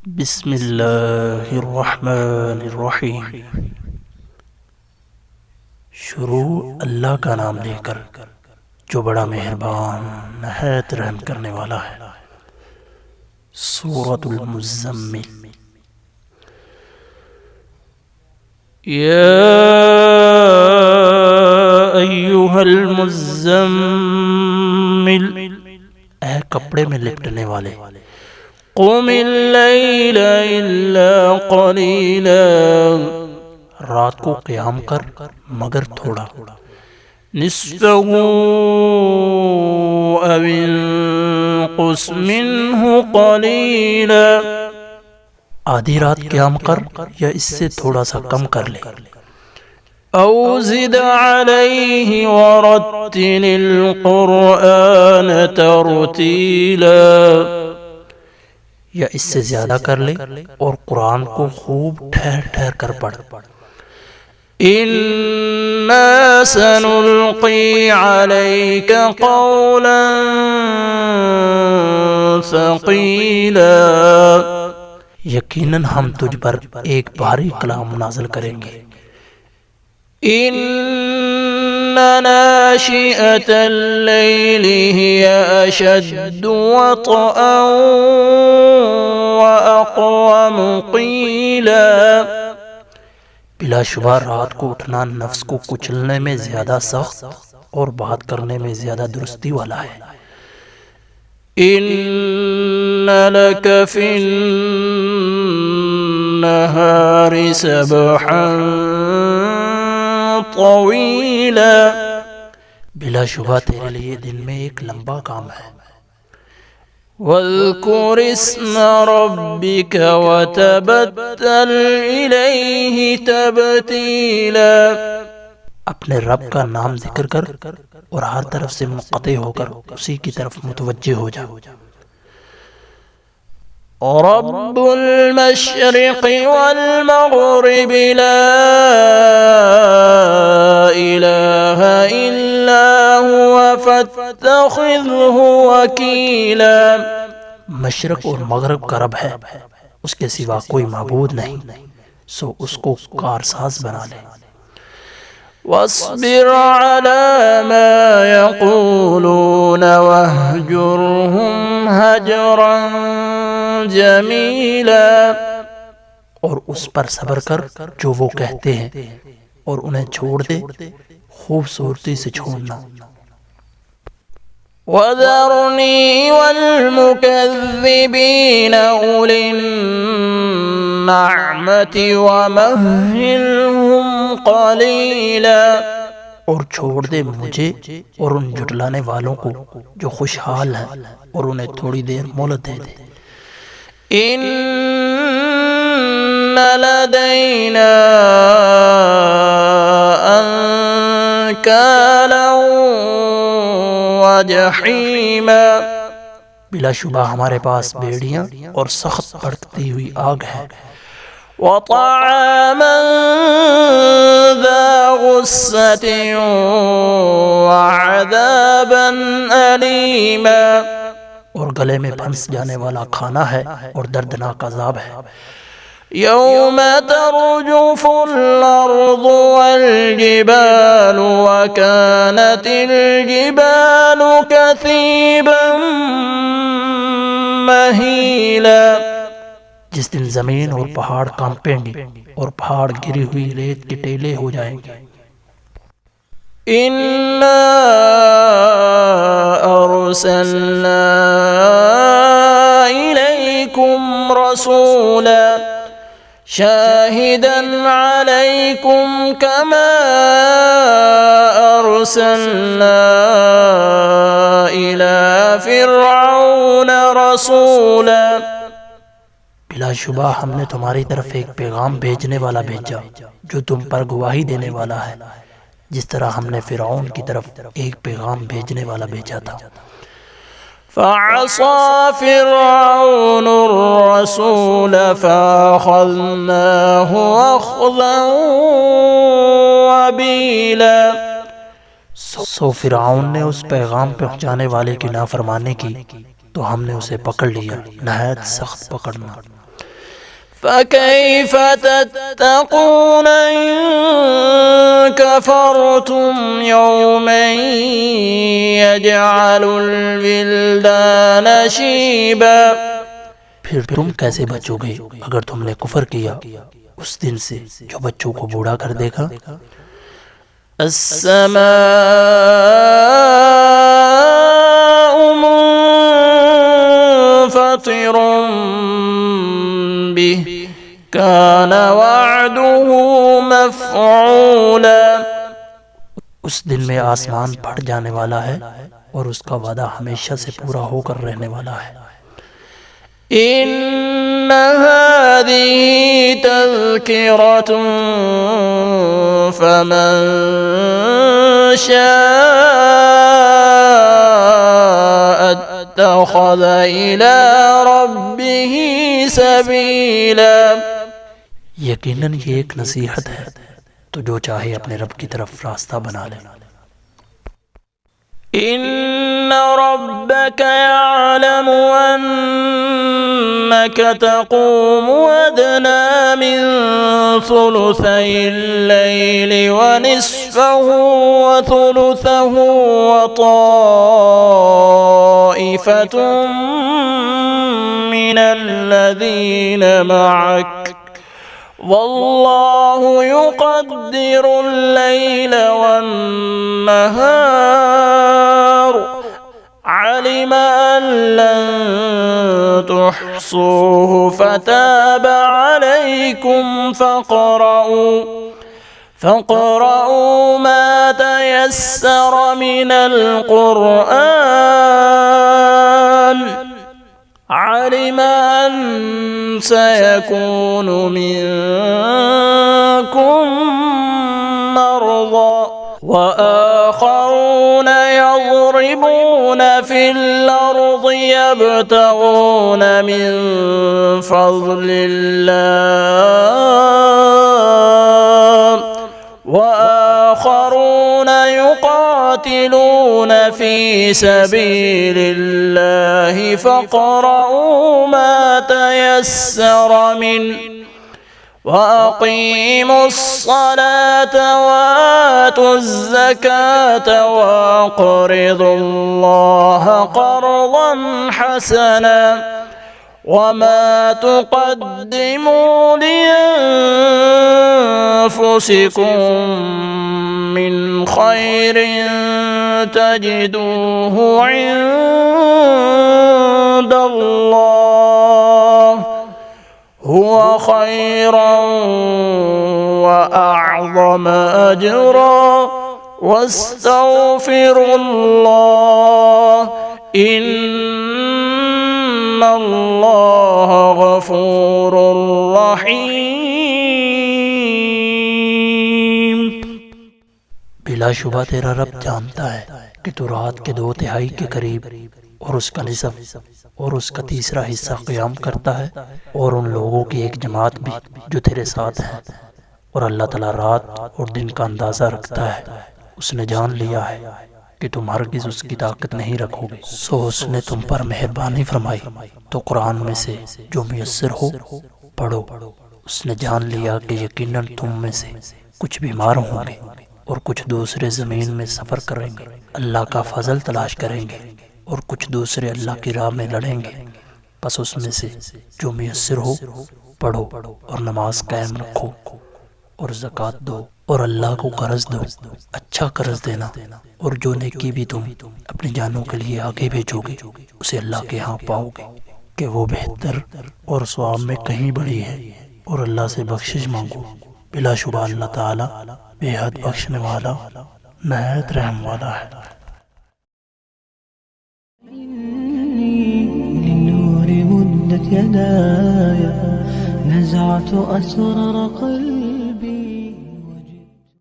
بسم اللہ الرحمن الرحیم۔ شروع اللہ کا نام لے کر جو بڑا مہربان نہایت رحم کرنے والا ہے۔ سورۃ المزمل۔ یا ایھا المزمل، اے کپڑے میں لپٹنے والے، قم اللیل الا قلیلا، رات کو قیام کر مگر تھوڑا، نصفہ او انقص منہ قلیلا، آدھی رات قیام کر یا اس سے تھوڑا سا کم کر لے، او زد علیہ ورتل القرآن ترتیلا، یا اس سے زیادہ کر لے اور قرآن کو خوب ٹھہر ٹھہر کر پڑھ۔ اِنَّا سَنُلْقِي عَلَيْكَ قَوْلًا ثَقِيلًا، یقیناً ہم تجھ پر ایک بھاری کلام نازل کریں گے۔ اِنَّ نَاشِئَةَ اللَّيْلِ هِيَ أَشَدُّ وَطْئًا وَأَقْوَمُ قِيلًا، بلا شبہ رات کو اٹھنا نفس کو کچلنے میں زیادہ سخت اور بات کرنے میں زیادہ درستی والا ہے۔ اِنَّ لَكَ فِي النَّهَارِ سَبْحًا طویلا، بلا شبہ تیرے لیے دن میں ایک لمبا کام ہے۔ وَاذْكُرِ اسْمَ رَبِّكَ وَتَبَتَّلْ إِلَيْهِ تَبْتِيلًا، اپنے رب کا نام ذکر کر اور ہر طرف سے منقطع ہو کر اسی کی طرف متوجہ ہو جا۔ رب المشرق والمغرب لا الہ الا هو فاتخذہ وکیلا، مشرق اور مغرب کا رب ہے، اس کے سوا کوئی معبود نہیں، سو اس کو کارساز بنا لے۔ واصبر على ما يقولون واهجرهم هجرا جمیلا، اور اس پر صبر کر جو وہ کہتے ہیں اور انہیں چھوڑ دے خوبصورتی سے چھوڑنا۔ وَذَرْنِي وَالْمُكَذِّبِينَ أُولِي النَّعْمَةِ وَمَهِّلْهُمْ قَلِيلًا، اور چھوڑ دے مجھے اور ان جھٹلانے والوں کو جو خوشحال ہیں، اور انہیں تھوڑی دیر مہلت دے دے۔ ان لدینا انکالا وجحیما، بلا شبہ ہمارے پاس بیڑیاں اور سخت بھڑکتی ہوئی آگ ہے۔ وطعاما ذا غصة وعذابا أليما، اور گلے میں پھنس جانے والا کھانا ہے اور دردناک عذاب ہے۔ یوم ترجف الارض والجبال وكانت الجبال كثيبا مهيلا، جس دن زمین اور پہاڑ کانپیں گے اور پہاڑ گری ہوئی ریت کے ٹیلے ہو جائیں گے۔ اِنَّا أَرْسَلْنَا إِلَيْكُمْ رَسُولًا شَاهِدًا عَلَيْكُمْ كَمَا أَرْسَلْنَا إِلَى فِرْعَوْنَ رَسُولًا، بلا شبہ ہم نے تمہاری طرف ایک پیغام بھیجنے والا بھیجا جو تم پر گواہی دینے والا ہے، جس طرح ہم نے فرعون کی طرف ایک پیغام بھیجنے والا بھیجا تھا۔ فَعَصَى فِرْعَوْنُ الرَّسُولَ فَأَخَذْنَاهُ أَخْذًا وَبِيلًا، سو فرعون نے اس پیغام پہنچانے والے کی نافرمانی کی تو ہم نے اسے پکڑ لیا، نہایت سخت پکڑنا۔ فكيف تتقون إن كفرتم يوما يجعل الولدان شيبا. پھر تم کیسے بچو گے اگر تم نے کفر کیا اس دن سے جو بچوں کو بوڑھا کر دے گا. السماء منفطر به كان وعده مفعولا. اس دن میں آسمان پھٹ جانے والا ہے اور اس کا وعدہ ہمیشہ سے پورا ہو کر رہنے والا ہے. ان هذه تذكرة فمن شاء اتخذ الى ربه سبيلا. یقیناً یہ ایک نصیحت ہے تو جو چاہے اپنے رب کی طرف راستہ بنا لے. ان ربك يعلم انك تقوم ادنى من ثلثي الليل ونصفه وثلثه وطائفة من الذين معك والله يقدر الليل والنهار علم أن لن تحصوه فتاب عليكم فاقرؤوا ما تيسر من القرآن علم أن سيكون منكم مرضى وآخرون يضربون في الأرض يبتغون من فضل الله وآخرون يقاتلون في سبيل الله فاقرؤوا ما تيسر منه وأقيموا الصلاة وآتوا الزكاة وأقرضوا الله قرضا حسنا وما تقدموا لأنفسكم من خير تجدوه عند الله هو خيرا وأعظم أجرا واستغفروا الله إن الله غفور رحيم. بلا شبہ تیرا رب جانتا ہے کہ تو رات کے 2/3 کے قریب اور اس کا نصف اور اس کا تیسرا حصہ قیام کرتا ہے اور ان لوگوں کی ایک جماعت بھی جو تیرے ساتھ ہے اور اللہ تعالیٰ رات اور دن کا اندازہ رکھتا ہے. اس نے جان لیا ہے کہ تم ہرگز اس کی طاقت نہیں رکھو گے سو اس نے تم پر مہربانی فرمائی تو قرآن میں سے جو میسر ہو پڑھو. اس نے جان لیا کہ یقیناً تم میں سے کچھ بیمار ہوں گے اور کچھ دوسرے زمین میں سفر کریں گے اللہ کا فضل تلاش کریں گے اور کچھ دوسرے اللہ کی راہ میں لڑیں گے. پس اس میں سے جو میسر ہو پڑھو اور نماز قائم رکھو اور زکوٰۃ دو اور اللہ کو قرض دو. اچھا قرض دینا اور جو نیکی بھی تم اپنی جانوں کے لیے آگے بھیجو گے اسے اللہ کے ہاں پاؤ گے کہ وہ بہتر اور ثواب میں کہیں بڑی ہے. اور اللہ سے بخشش مانگو بلا شبہ اللہ تعالی بے حد بخشنے والا نہایت رحم والا ہے. للنور مدت يداي نزعت أسرار قلبي